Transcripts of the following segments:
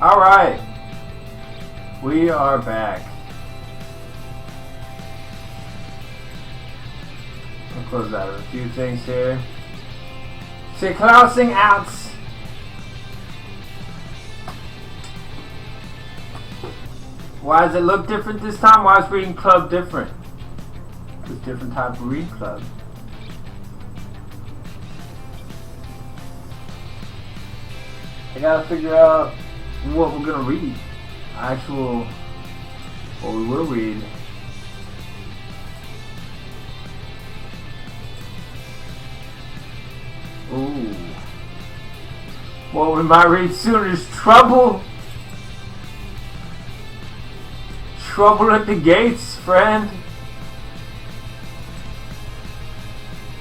Alright. We are back. I'll close out a few things here. So closing out. Why does it look different this time? Why is Reading Club different? It's a different type of Reading Club. I gotta figure out what we're gonna read. What we will read. Ooh. What we might read soon is Trouble. Trouble at the gates, friend.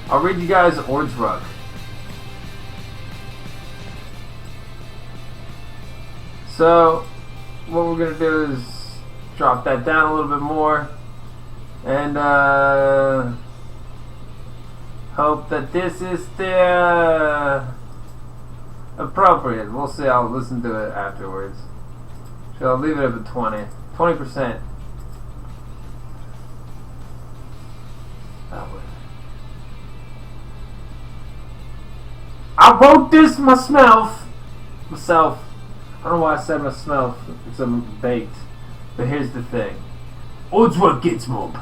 I'll read you guys Ordsruck. So, what we're going to do is drop that down a little bit more and hope that this is the appropriate. We'll see. I'll listen to it afterwards. So I'll leave it at a 20%. I wrote this myself. I don't know why I said myself. It's baked. But here's the thing. Ordsruck gets mob.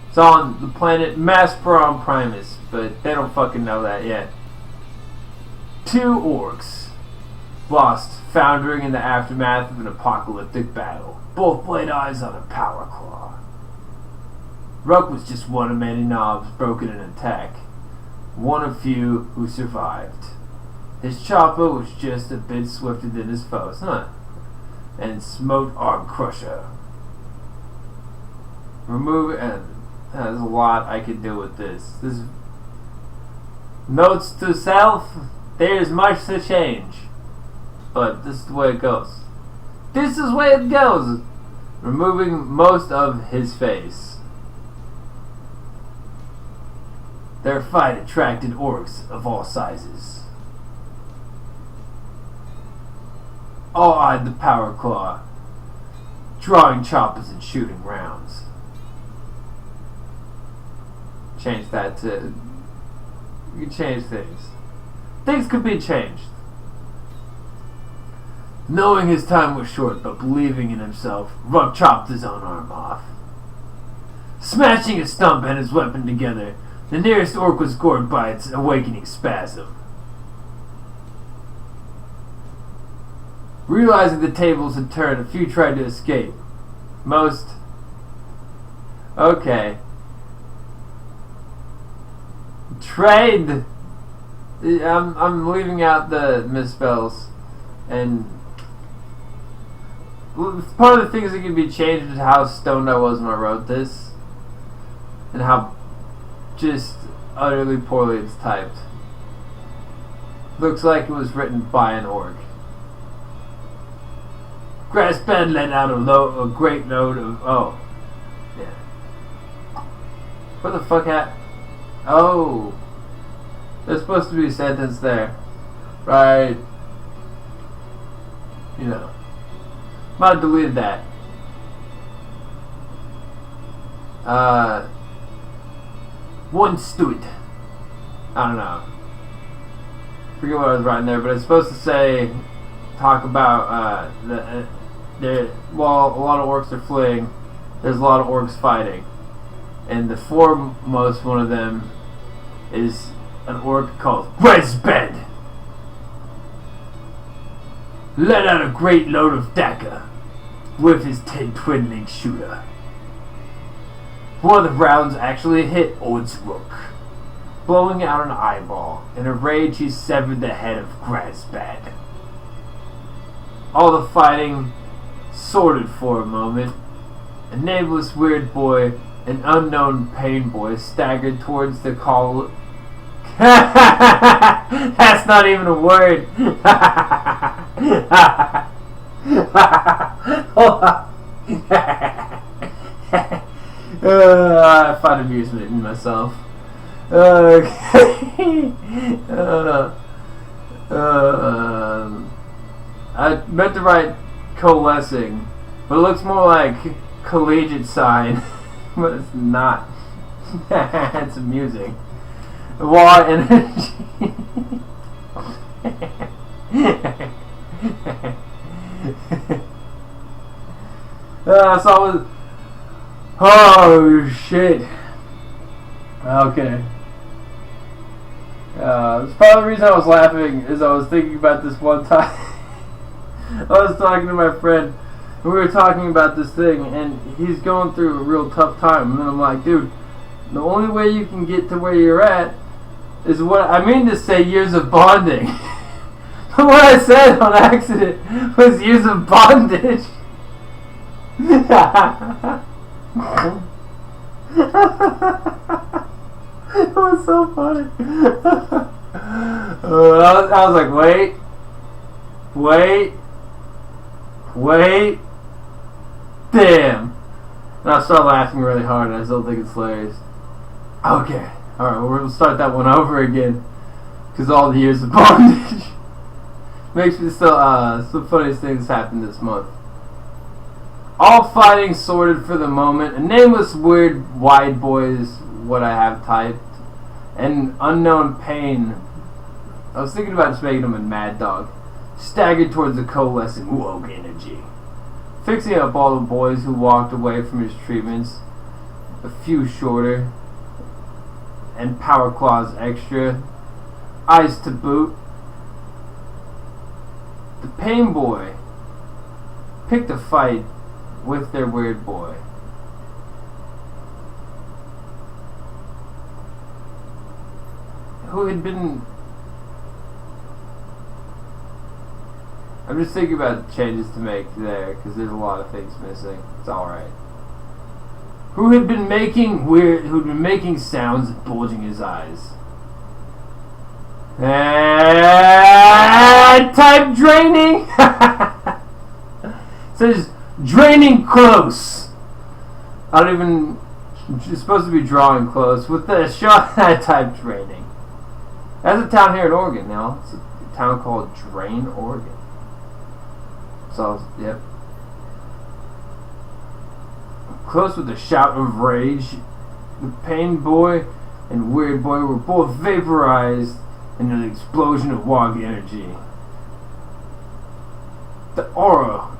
It's on the planet Masperon Primus, but they don't fucking know that yet. 2 orcs lost, foundering in the aftermath of an apocalyptic battle. Both laid eyes on a power claw. Ruck was just one of many knobs broken in attack. One of few who survived. His chopper was just a bit swifter than his foes, and smote Arm Crusher. Remove and there's a lot I could do with this. Notes to self, there is much to change. But this is the way it goes. This is the way it goes. Removing most of his face. Their fight attracted orcs of all sizes. All eyed the power claw, drawing choppers and shooting rounds. Change that to... You can change things. Things could be changed. Knowing his time was short, but believing in himself, Ruck chopped his own arm off. Smashing his stump and his weapon together, the nearest orc was gored by its awakening spasm. Realizing the tables had turned, a few tried to escape. Most... Okay. Trade! I'm leaving out the misspells. And... part of the things that can be changed is how stoned I was when I wrote this. And how just utterly poorly it's typed. Looks like it was written by an orc. Grassbed let out a great load of... Oh. Yeah. Where the fuck at? Oh. There's supposed to be a sentence there. Right. You know. Might have deleted that. One stood. I don't know. Forget what I was writing there, but it's supposed to say... Talk about, while a lot of orcs are fleeing, there's a lot of orcs fighting. And the foremost one of them is an orc called Grassbed. Let out a great load of dagger with his 10 twin-link shooter. One of the rounds actually hit Ordsruck, blowing out an eyeball. In a rage, he severed the head of Grassbed. All the fighting sorted for a moment. A nameless weird boy, an unknown pain boy, staggered towards the call. That's not even a word. I find amusement in myself. Okay. meant to write coalescing, but it looks more like collegiate sign, but it's not. It's amusing. War energy. So I was. Oh shit. Okay. It's part of the reason I was laughing is I was thinking about this one time. I was talking to my friend, and we were talking about this thing, and he's going through a real tough time. And then I'm like, dude, the only way you can get to where you're at is what I mean to say years of bonding. But what I said on accident was years of bondage. It was so funny. I was like, wait, damn. And I started laughing really hard, and I still think it's hilarious. Okay, alright, we're going to start that one over again. Because all the years of bondage. Makes me still, some funniest things happened this month. All fighting sorted for the moment. A nameless weird wide boy is what I have typed. And unknown pain. I was thinking about just making him a mad dog. Staggered towards the coalescing woke energy. Fixing up all the boys who walked away from his treatments. A few shorter. And power claws extra. Eyes to boot. The pain boy picked a fight with their weird boy. Who had been... I'm just thinking about changes to make there, because there's a lot of things missing. It's alright. Who had been making who'd been making sounds and bulging his eyes. Type draining. It says draining close. I don't even. It's supposed to be drawing close with the shot. Type draining. That's a town here in Oregon now. It's a town called Drain, Oregon. So yep. Close with a shout of rage. The pain boy and weird boy were both vaporized in an explosion of Wog energy. The aura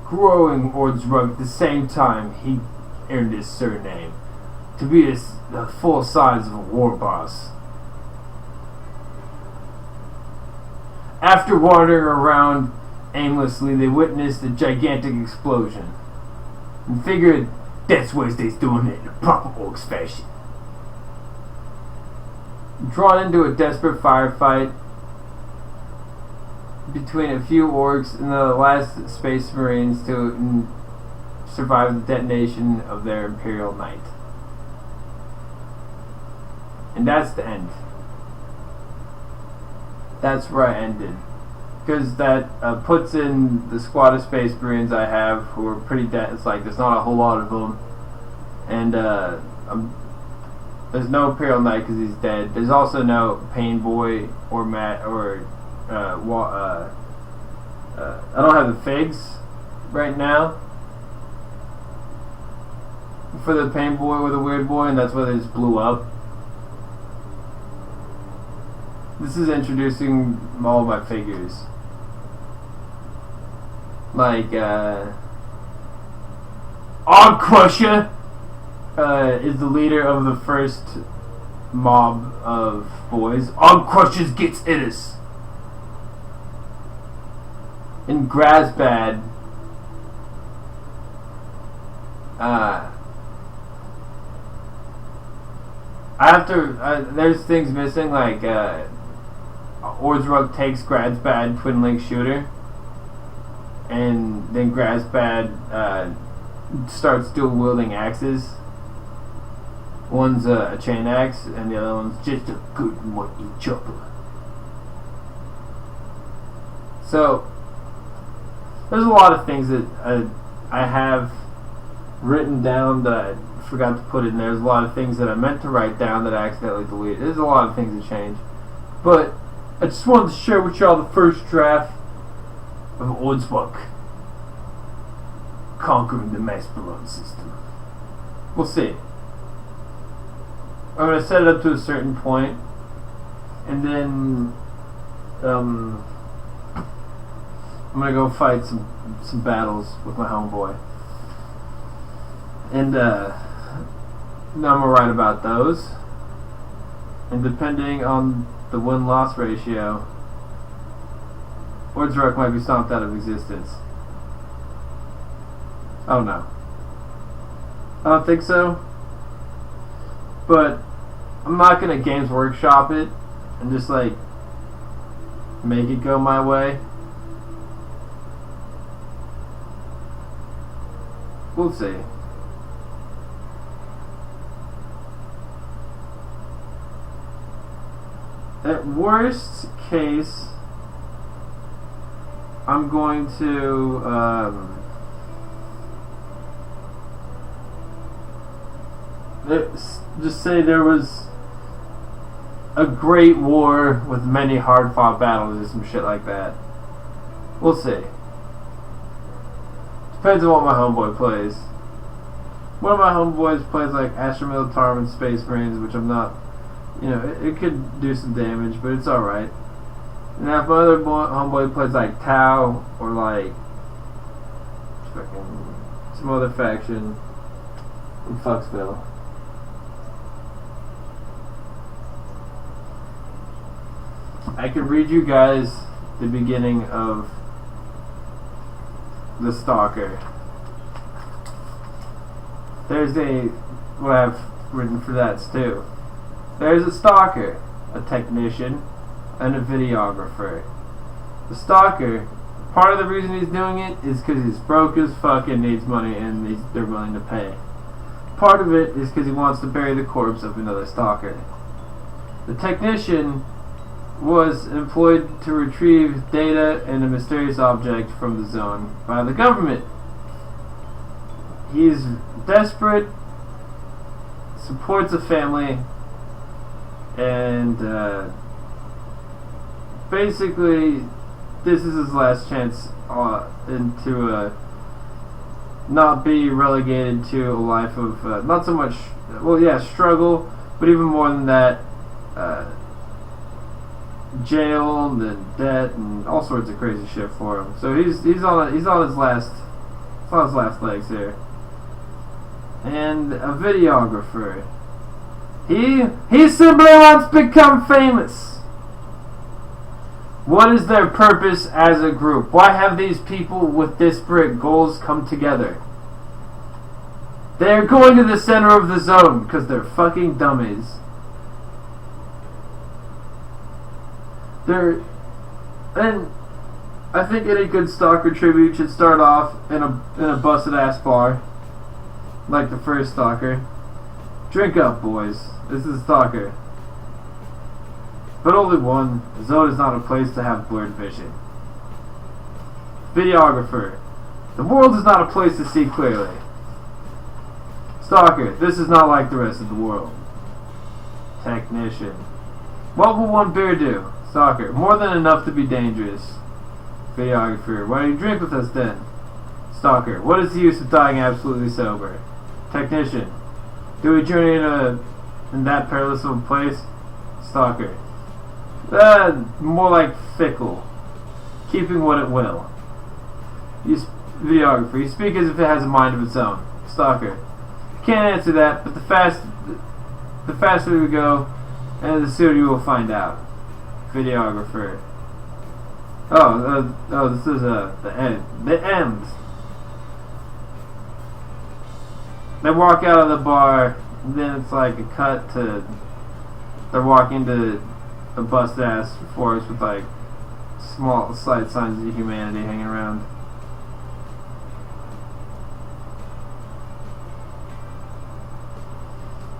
growing Ordsrug at the same time he earned his surname. To be the full size of a war boss. After wandering around aimlessly, they witnessed a gigantic explosion. And figured that's why they's doing it in a proper orcs fashion. Drawn into a desperate firefight between a few orcs and the last space marines to survive the detonation of their Imperial Knight. And that's the end. That's where I ended. Because that puts in the squad of space marines I have who are pretty dead. It's like there's not a whole lot of them. And there's no Imperial Knight because he's dead. There's also no Pain Boy or Matt or I don't have the figs right now for the Pain Boy or the Weird Boy, and that's why they just blew up. This is introducing all of my figures. Like Og Crusher is the leader of the first mob of boys. Og Crusher gets it us. In Grasbad, there's things missing, like Ordsrug takes Grasbad Twin Link Shooter, and then Grasbad starts dual wielding axes. One's a chain axe, and the other one's just a good mighty chopper. So there's a lot of things that I have written down that I forgot to put in there. There's a lot of things that I meant to write down that I accidentally deleted. There's a lot of things that changed. But I just wanted to share with y'all the first draft of Ordswork conquering the Maspelon system. We'll see. I'm gonna set it up to a certain point, and then I'm gonna go fight some battles with my homeboy, and now I'm gonna write about those. And depending on the win-loss ratio, Ordswork might be stomped out of existence. I don't know. I don't think so. But I'm not gonna Games Workshop it and just like make it go my way. We'll see. At worst case, I'm going to just say there was a great war with many hard-fought battles or some shit like that. We'll see. Depends on what my homeboy plays. One of my homeboys plays like Astra Militarum and Space Marines, which I'm not, you know, it could do some damage, but it's alright. And if my other homeboy plays like Tau or like fucking some other faction in Fucksville. I could read you guys the beginning of the Stalker. There's what I've written for that too. There's a Stalker, a technician, and a videographer. The Stalker, part of the reason he's doing it is because he's broke as fuck and needs money and they're willing to pay. Part of it is because he wants to bury the corpse of another Stalker. The technician was employed to retrieve data and a mysterious object from the zone by the government. He's desperate, supports a family, and basically this is his last chance to not be relegated to a life of not so much, well, yeah, struggle, but even more than that, jail and then debt and all sorts of crazy shit for him. So he's on his last legs here. And a videographer. He simply wants to become famous. What is their purpose as a group? Why have these people with disparate goals come together? They're going to the center of the zone because they're fucking dummies. And I think any good Stalker tribute should start off in a busted ass bar, like the first Stalker. Drink up, boys. This is Stalker. But only one. The zone is not a place to have blurred vision. Videographer. The world is not a place to see clearly. Stalker. This is not like the rest of the world. Technician. What will one beer do? Stalker. More than enough to be dangerous. Videographer. Why do you drink with us then? Stalker. What is the use of dying absolutely sober? Technician. Do we journey in that perilous of a place? Stalker. More like fickle. Keeping what it will. Videographer. You speak as if it has a mind of its own. Stalker. Can't answer that, but the faster we go, and the sooner you will find out. Videographer. This is the end. The end. They walk out of the bar, and then it's like a cut to they're walking to a busted ass forest with like slight signs of humanity hanging around.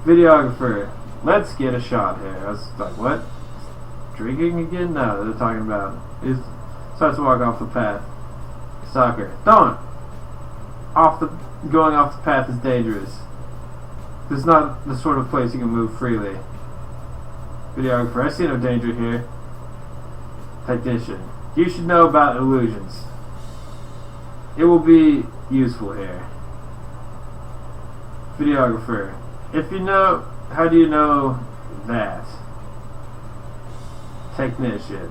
Videographer. Let's get a shot here. I was like, what? Drinking again? No, they're talking about. He starts to walk off the path. Stalker. Don't! Going off the path is dangerous. This is not the sort of place you can move freely. Videographer. I see no danger here. Technician. You should know about illusions. it will be useful here. Videographer. If you know, how do you know that? Technician.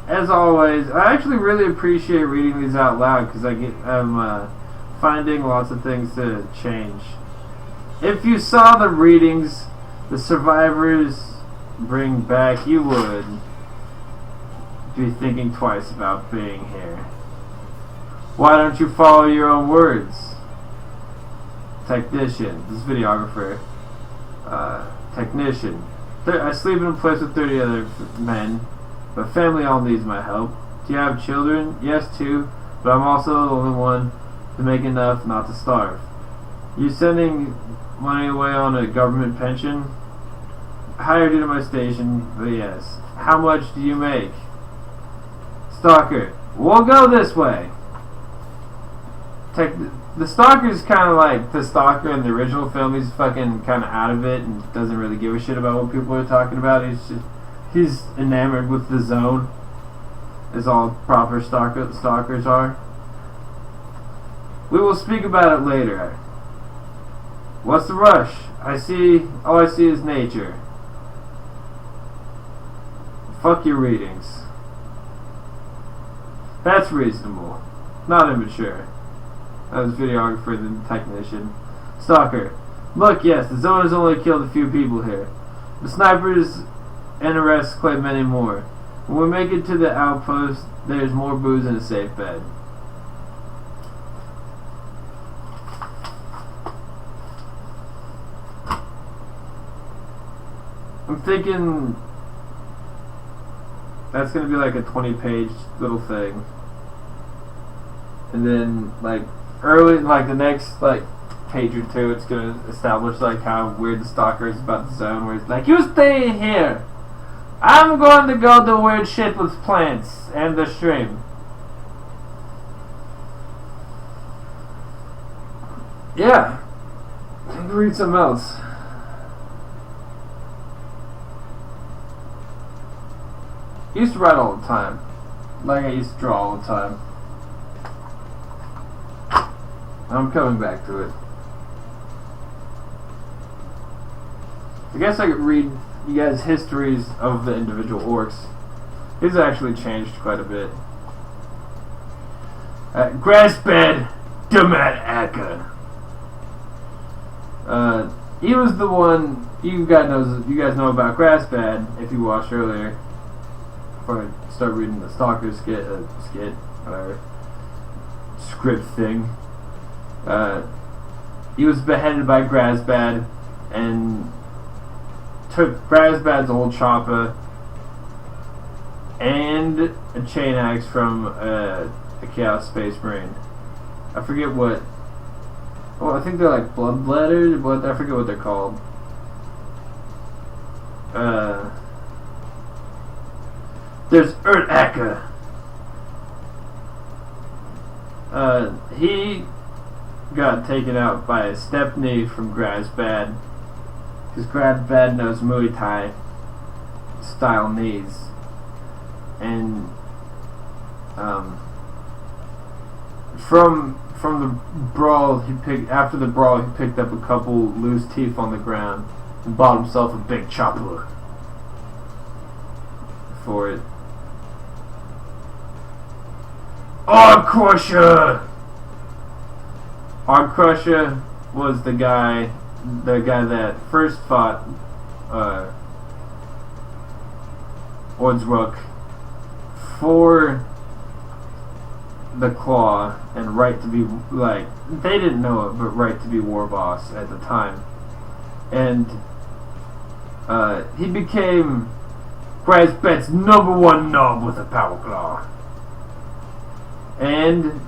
As always, I actually really appreciate reading these out loud because I'm finding lots of things to change. If you saw the readings the survivors bring back, you would be thinking twice about being here. Why don't you follow your own words? Technician. This is videographer. Technician. I sleep in a place with 30 other men, but family all needs my help. Do you have children? Yes, 2, but I'm also the only one to make enough not to starve. You sending money away on a government pension? Hired you to my station, but yes. How much do you make? Stalker. We'll go this way. The Stalker is kind of like the Stalker in the original film. He's fucking kind of out of it and doesn't really give a shit about what people are talking about. He's enamored with the zone, as all proper stalkers are. We will speak about it later. What's the rush? All I see is nature. Fuck your readings. That's reasonable. Not immature. That was videographer, the technician. Stalker. Look, yes, the zone has only killed a few people here. The snipers and arrests claim many more. When we make it to the outpost, there's more booze and a safe bed. I'm thinking that's gonna be like a 20-page little thing. And then like the next like page or two, it's gonna establish like how weird the Stalker is about the zone, where it's like, you stay here, I'm going to go do weird shit with plants and the stream. Yeah, I can read something else. I used to write all the time, like I used to draw all the time. I'm coming back to it. I guess I could read you guys' histories of the individual orcs. These actually changed quite a bit. Grassbed Dumat Akka. He was the one you guys know about Grassbed if you watched earlier. Before I start reading the Stalker skit, whatever script thing. He was beheaded by Grasbad and took Grasbad's old chopper and a chain axe from a Chaos Space Marine. I forget what. Oh, I think they're like bloodletters, but I forget what they're called. There's Urt-Akka. He got taken out by a Stepney from Grasbad, because Grasbad knows Muay Thai style knees, and from the brawl after the brawl he picked up a couple loose teeth on the ground and bought himself a big chopper for it. Arm Crusher! Arm Crusher was the guy that first fought Ordsrook for the Claw and right to be, like, they didn't know it, but right to be war boss at the time. And he became Grasbad's #1 knob with a power claw. And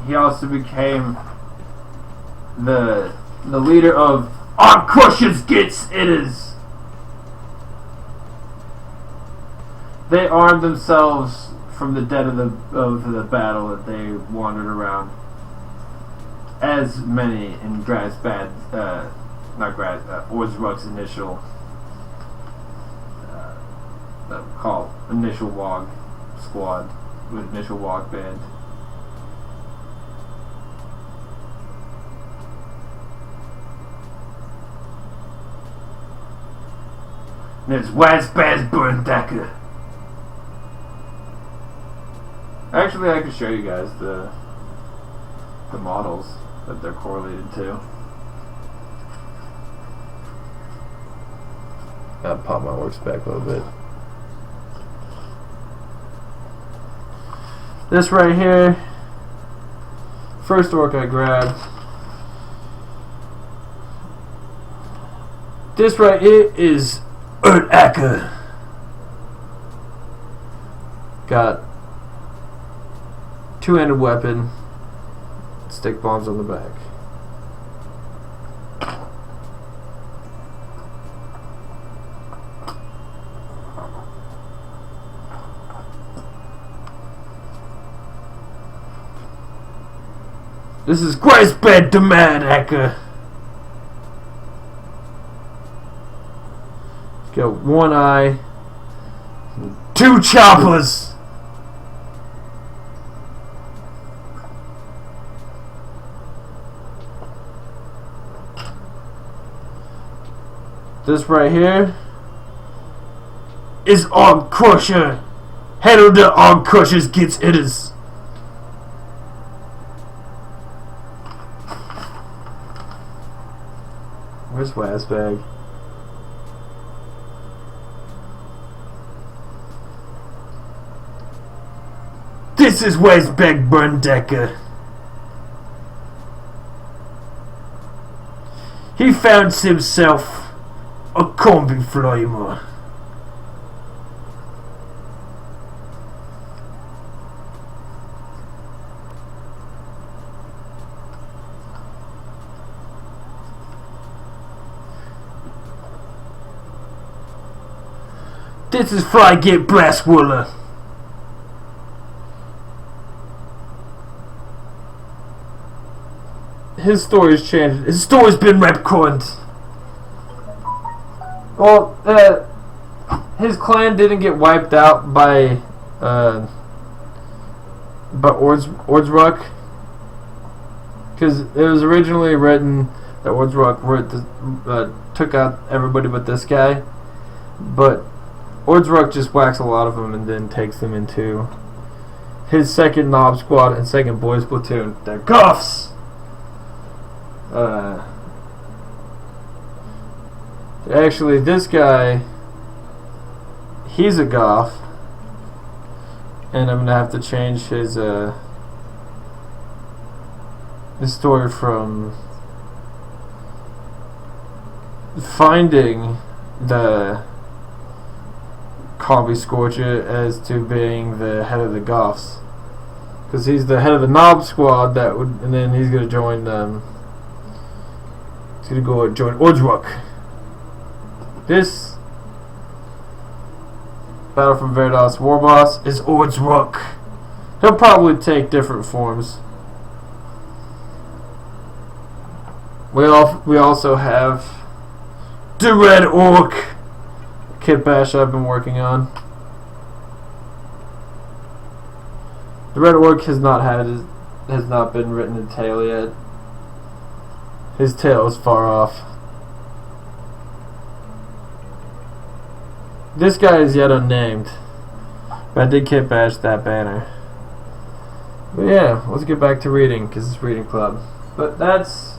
he also became the leader of Arm Crusher's Gits Itters. They armed themselves from the dead of the battle that they wandered around. As many in Grasbad, Ordsrook's initial called Initial Wog Squad, with Initial Wog Band. There's Wazbaz Burndecker. Actually, I can show you guys the models that they're correlated to. I'll pop my works back a little bit. This right here, first orc I grabbed. This right here is Urtacker. Got two-handed weapon, stick bombs on the back. This is Graysbed Demadacker. Got one eye, two choppers. This right here is Og Crusher. Head of the Og Crushers gets itters. Where's Wazbag? This is Wazbag Burndecker. He found himself a combi flamer. This is Frygate Blastwiller. His story's changed. His story's been retconned. Well, his clan didn't get wiped out by Ordsruck, because it was originally written that Ordsruck took out everybody but this guy, but Ordsruck just whacks a lot of them and then takes them into his second Knob Squad and second Boys Platoon. They're Goths! Actually, this guy, he's a Goth, and I'm gonna have to change his story from finding the Combi Scorcher as to being the head of the Goths, because he's the head of the Knob Squad that would, and then he's gonna join he's gonna go join Ordsruck. This Battle from Verdos war boss is Ordsruck. He'll probably take different forms. We also have the Red Orc kit bash I've been working on. The Red Orc has not been written in tail yet. His tail is far off. This guy is yet unnamed, but I did kit bash that banner. But yeah, let's get back to reading, because it's reading club. But that's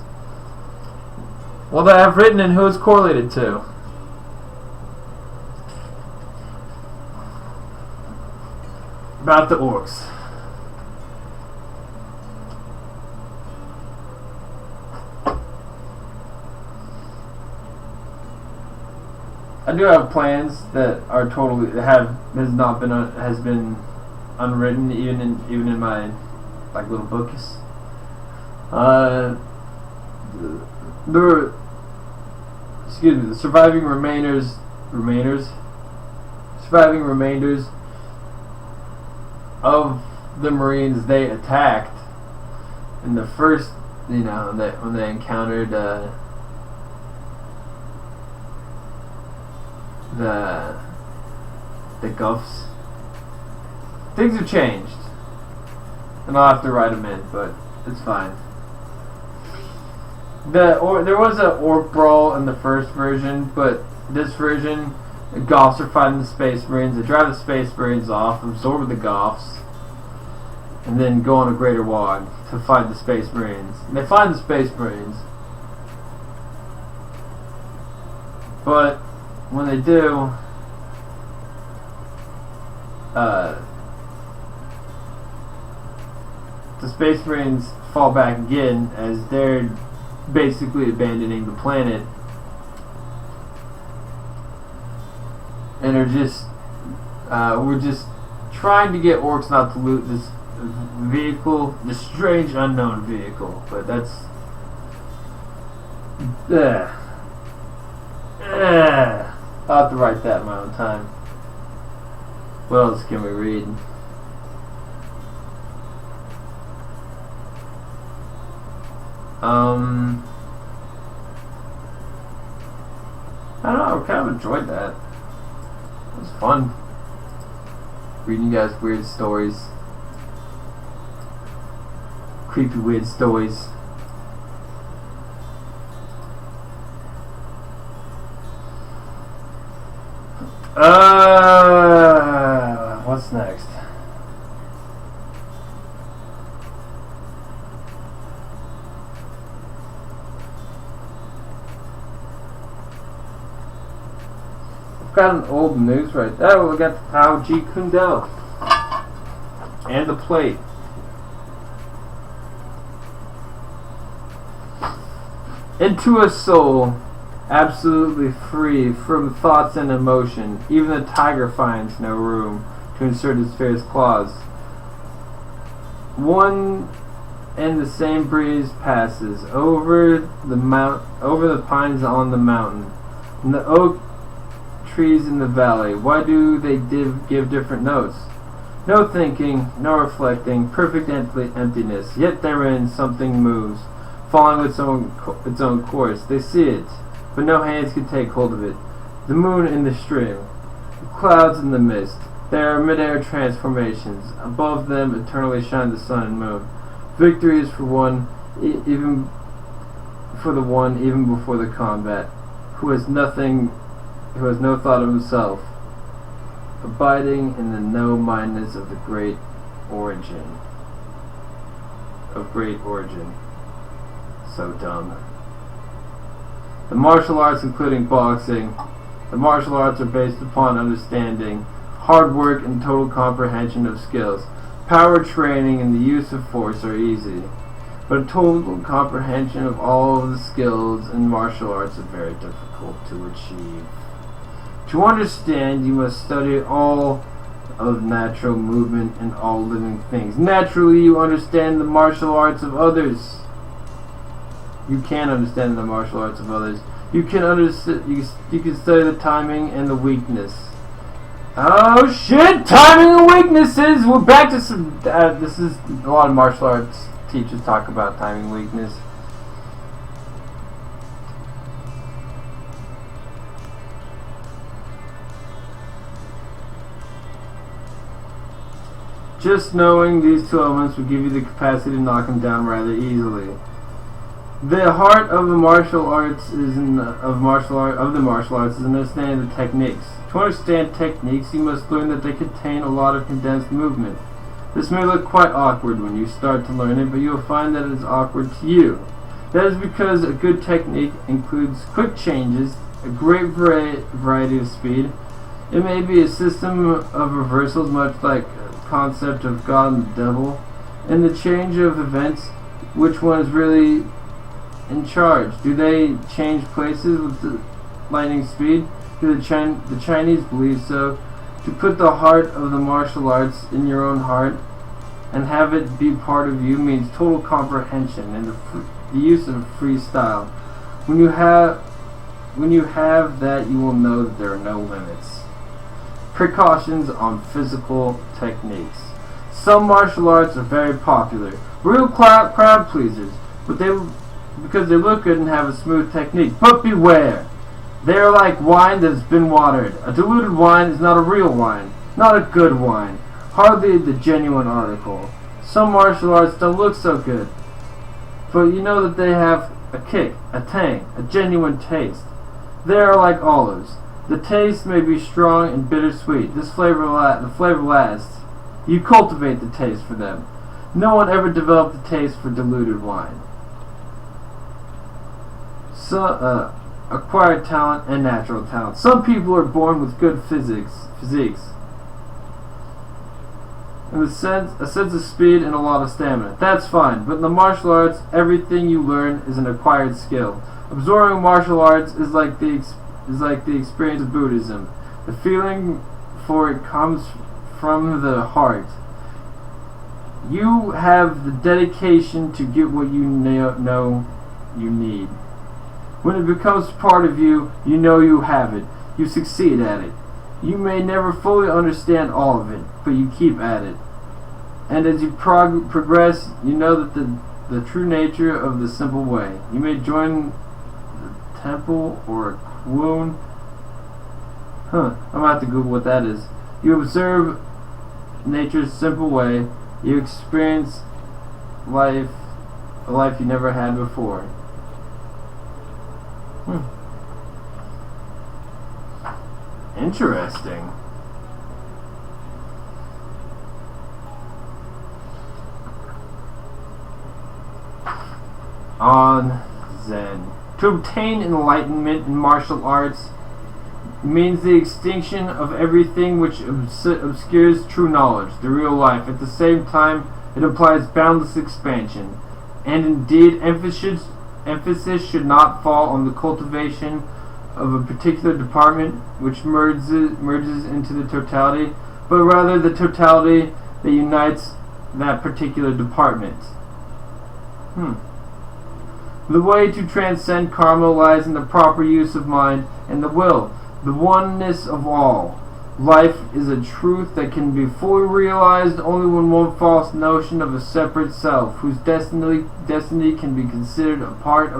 what I've written and who it's correlated to. About the orcs. I do have plans that are totally has been unwritten even in my like little books. The surviving remainders of the Marines they attacked in the first, when they encountered the Guffs. Things have changed, and I'll have to write them in, but it's fine. There was an orc brawl in the first version, but this version The Goths are fighting the Space Marines. They drive the Space Marines off, absorb the Goths, and then go on a Greater Wog to fight the Space Marines. And they find the Space Marines, but when they do, the Space Marines fall back again as they're basically abandoning the planet and are just we're just trying to get orcs not to loot this vehicle, this strange unknown vehicle, but that's I'll have to write that in my own time. What else can we read? I don't know, I kind of enjoyed that. It was fun reading you guys weird stories. Creepy weird stories. What's next? Got an old news right there. Oh, we got the Tao G Kundel and the plate. Into a soul absolutely free from thoughts and emotion, even the tiger finds no room to insert its fierce claws. One and the same breeze passes over the pines on the mountain, and the oak trees in the valley. Why do they give different notes? No thinking, no reflecting, perfect emptiness. Yet therein something moves, following its own course. They see it, but no hands can take hold of it. The moon in the stream, the clouds in the mist. They are mid-air transformations. Above them eternally shine the sun and moon. Victory is for one, even before the combat, who has no thought of himself, abiding in the no-mindedness of the great origin. So dumb. The martial arts, including boxing, the martial arts are based upon understanding, hard work, and total comprehension of skills. Power training and the use of force are easy, but a total comprehension of all of the skills in martial arts are very difficult to achieve. To understand, you must study all of natural movement and all living things. Naturally, you understand the martial arts of others. You can understand the martial arts of others. You can study the timing and the weakness. Oh shit! Timing and weaknesses! We're back to some... this is... A lot of martial arts teachers talk about timing and weakness. Just knowing these two elements will give you the capacity to knock them down rather easily. The heart of the martial arts is martial arts is understanding the techniques. To understand techniques, you must learn that they contain a lot of condensed movement. This may look quite awkward when you start to learn it, but you will find that it is awkward to you. That is because a good technique includes quick changes, a great variety of speed. It may be a system of reversals, much like a concept of God and the devil, and the change of events. Which one is really in charge? Do they change places with the lightning speed? Do the Chinese believe so? To put the heart of the martial arts in your own heart and have it be part of you means total comprehension and the use of freestyle. When you have that, you will know that there are no limits. Precautions on physical techniques. Some martial arts are very popular, real crowd pleasers, because they look good and have a smooth technique. But beware! They are like wine that has been watered. A diluted wine is not a real wine, not a good wine, hardly the genuine article. Some martial arts don't look so good, but you know that they have a kick, a tang, a genuine taste. They are like olives. The taste may be strong and bittersweet. The flavor lasts. You cultivate the taste for them. No one ever developed the taste for diluted wine. So, acquired talent and natural talent. Some people are born with good physiques, and a sense of speed and a lot of stamina. That's fine, but in the martial arts, everything you learn is an acquired skill. Absorbing martial arts is like the experience of Buddhism. The feeling for it comes from the heart. You have the dedication to get what you know you need. When it becomes part of you, you know you have it. You succeed at it. You may never fully understand all of it, but you keep at it. And as you progress, you know that the true nature of the simple way. You may join the temple or a Kwoon. I'm gonna have to Google what that is. You observe nature's simple way. You experience a life you never had before. Interesting. On Zen. To obtain enlightenment in martial arts means the extinction of everything which obscures true knowledge, the real life. At the same time, it implies boundless expansion. And indeed, emphasis should not fall on the cultivation of a particular department which merges into the totality, but rather the totality that unites that particular department. The way to transcend karma lies in the proper use of mind and the will, the oneness of all. Life is a truth that can be fully realized only when one false notion of a separate self, whose destiny can be considered apart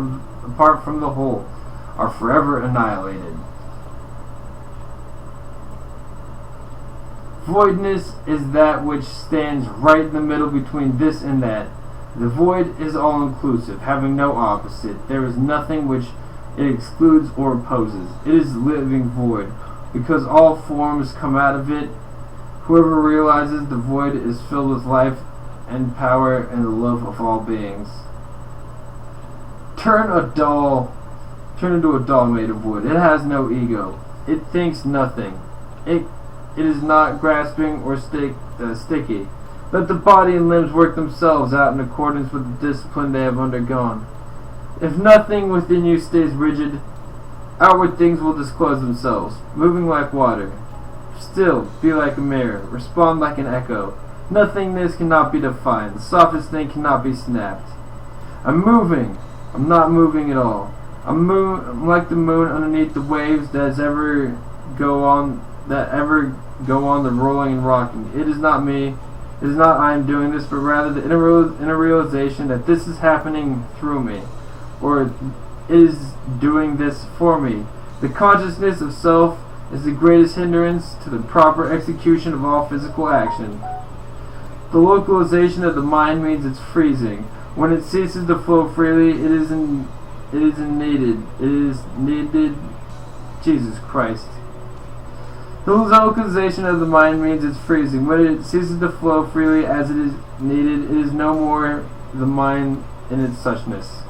from the whole, are forever annihilated. Voidness is that which stands right in the middle between this and that. The void is all-inclusive, having no opposite. There is nothing which it excludes or opposes. It is living void, because all forms come out of it. Whoever realizes the void is filled with life and power and the love of all beings. Turn into a doll made of wood. It has no ego. It thinks nothing. It is not grasping or sticky. Let the body and limbs work themselves out in accordance with the discipline they have undergone. If nothing within you stays rigid, outward things will disclose themselves, moving like water. Still, be like a mirror, respond like an echo. Nothingness cannot be defined, the softest thing cannot be snapped. I'm moving. I'm not moving at all. I'm like the moon underneath the waves that ever go on the rolling and rocking. It is not me. It is not I am doing this, but rather the inner realization that this is happening through me, or it is doing this for me. The consciousness of self is the greatest hindrance to the proper execution of all physical action. The localization of the mind means it's freezing. When it ceases to flow freely, it is needed. Jesus Christ. The localization of the mind means it's freezing. When it ceases to flow freely as it is needed, it is no more the mind in its suchness.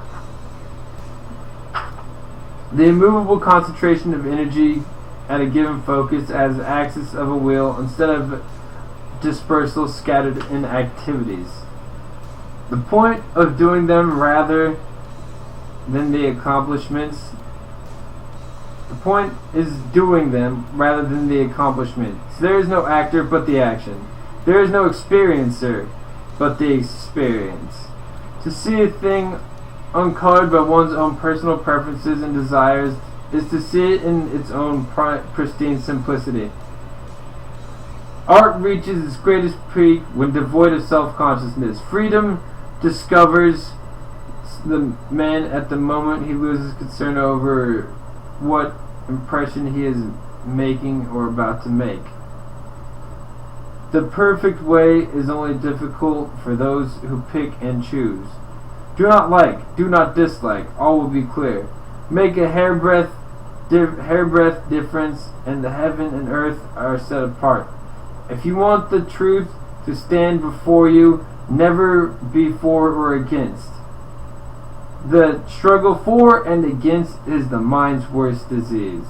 The immovable concentration of energy at a given focus as the axis of a wheel instead of dispersal scattered in activities. The point of doing them rather than the accomplishments. The point is doing them rather than the accomplishment. So there is no actor but the action. There is no experiencer but the experience. To see a thing uncolored by one's own personal preferences and desires is to see it in its own pristine simplicity. Art reaches its greatest peak when devoid of self-consciousness. Freedom discovers the man at the moment he loses concern over what impression he is making or about to make. The perfect way is only difficult for those who pick and choose. Do not like, do not dislike, all will be clear. Make a hairbreadth hairbreadth difference, and the heaven and earth are set apart. If you want the truth to stand before you, never be for or against. The struggle for and against is the mind's worst disease.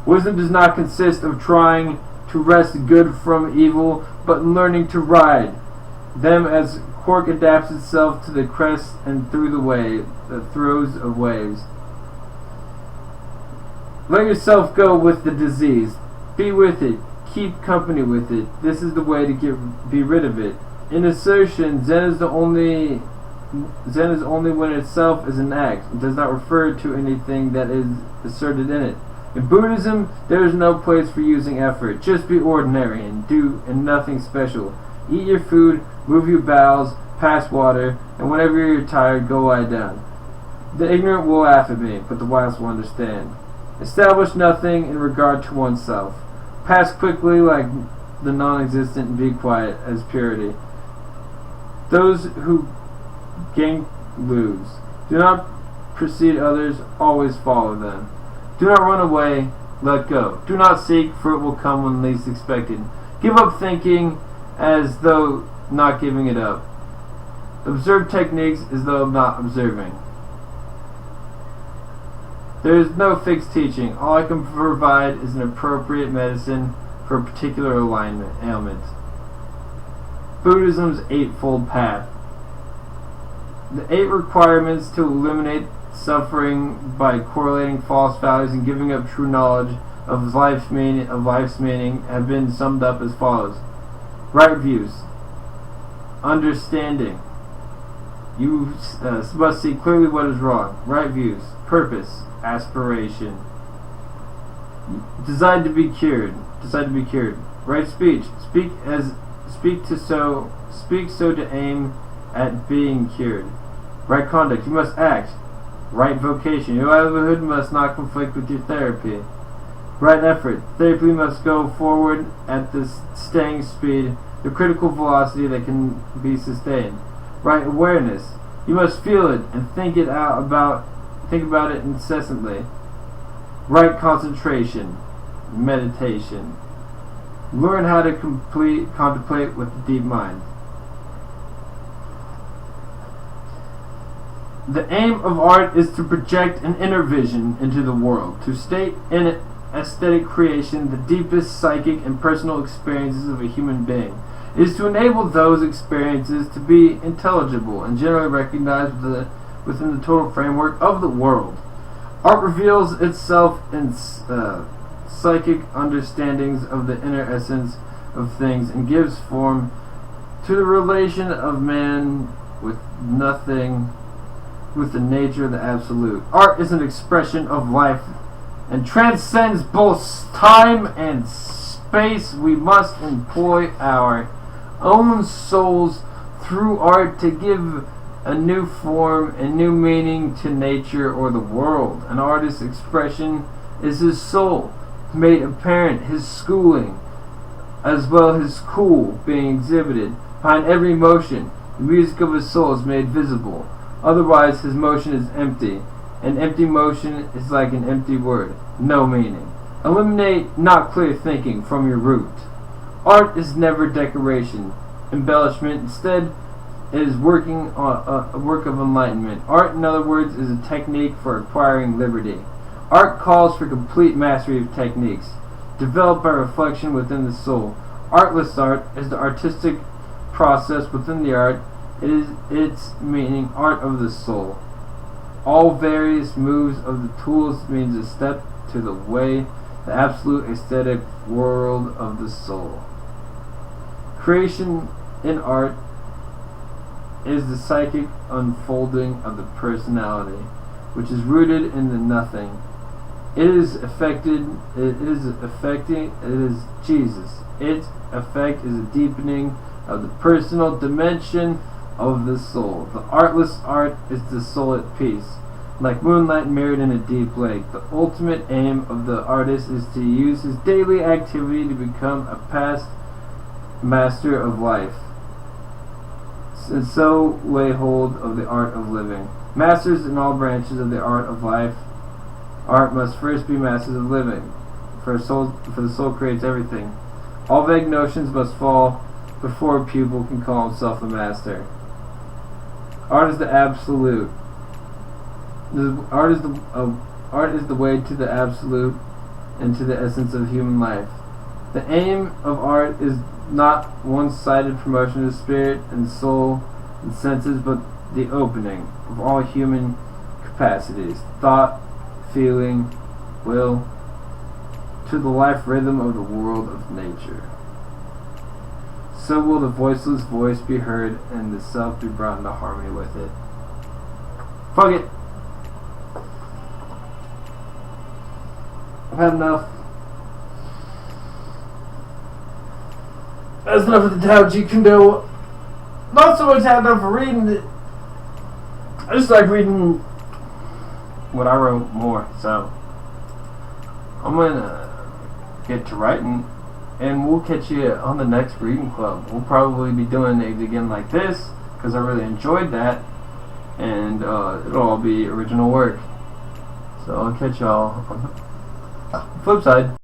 Wisdom does not consist of trying to wrest good from evil, but in learning to ride them as cork adapts itself to the crest and through the throes of waves. Let yourself go with the disease. Be with it. Keep company with it. This is the way to be rid of it. In assertion, Zen is only when itself is an act. It does not refer to anything that is asserted in it. In Buddhism, there is no place for using effort. Just be ordinary and do nothing special. Eat your food, move your bowels, pass water, and whenever you're tired, go lie down. The ignorant will laugh at me, but the wise will understand. Establish nothing in regard to oneself. Pass quickly like the non-existent and be quiet as purity. Those who gain lose. Do not precede others, always follow them. Do not run away, let go. Do not seek, for it will come when least expected. Give up thinking as though not giving it up. Observe techniques as though not observing. There is no fixed teaching. All I can provide is an appropriate medicine for a particular ailment. Buddhism's Eightfold Path. The 8 requirements to eliminate suffering by correlating false values and giving up true knowledge of life's meaning have been summed up as follows. Right views. Understanding. You must see clearly what is wrong. Right views. Purpose. Aspiration. Designed to be cured. Right speech. Speak so to aim at being cured. Right conduct. You must act. Right vocation. Your livelihood must not conflict with your therapy. Right effort. Therapy must go forward at the staying speed, the critical velocity that can be sustained. Right awareness. You must feel it and think about it incessantly. Right concentration. Meditation. Learn how to contemplate with the deep mind. The aim of art is to project an inner vision into the world, to state in aesthetic creation the deepest psychic and personal experiences of a human being. It is to enable those experiences to be intelligible and generally recognized within the total framework of the world. Art reveals itself in psychic understandings of the inner essence of things and gives form to the relation of man with the nature of the absolute. Art is an expression of life and transcends both time and space. We must employ our own souls through art to give a new form and new meaning to nature or the world. An artist's expression is his soul, made apparent, his schooling, as well his cool being exhibited. Behind every motion, the music of his soul is made visible. Otherwise, his motion is empty. An empty motion is like an empty word, no meaning. Eliminate not clear thinking from your root. Art is never decoration, embellishment. Instead, it is working on a work of enlightenment. Art, in other words, is a technique for acquiring liberty. Art calls for complete mastery of techniques, developed by reflection within the soul. Artless art is the artistic process within the art. It is its meaning, art of the soul. All various moves of the tools means a step to the way, the absolute aesthetic world of the soul. Creation in art is the psychic unfolding of the personality, which is rooted in the nothing. It is Jesus. Its effect is a deepening of the personal dimension of the soul. The artless art is the soul at peace, like moonlight mirrored in a deep lake. The ultimate aim of the artist is to use his daily activity to become a past master of life, and so lay hold of the art of living. Masters in all branches of the art of life Art must first be masters of living, for the soul creates everything. All vague notions must fall before a pupil can call himself a master. Art is the absolute. Art is the way to the absolute and to the essence of human life. The aim of art is not one-sided promotion of spirit and soul and senses, but the opening of all human capacities, thought, feeling, will, to the life rhythm of the world of nature. So will the voiceless voice be heard and the self be brought into harmony with it. Fuck it. I've had enough. That's enough of the Tao Jeet Kune Do. Not so much had enough for reading it. I just like reading what I wrote more, so I'm gonna get to writing, and we'll catch you on the next reading club. We'll probably be doing it again like this because I really enjoyed that, and it'll all be original work. So I'll catch y'all on the flip side.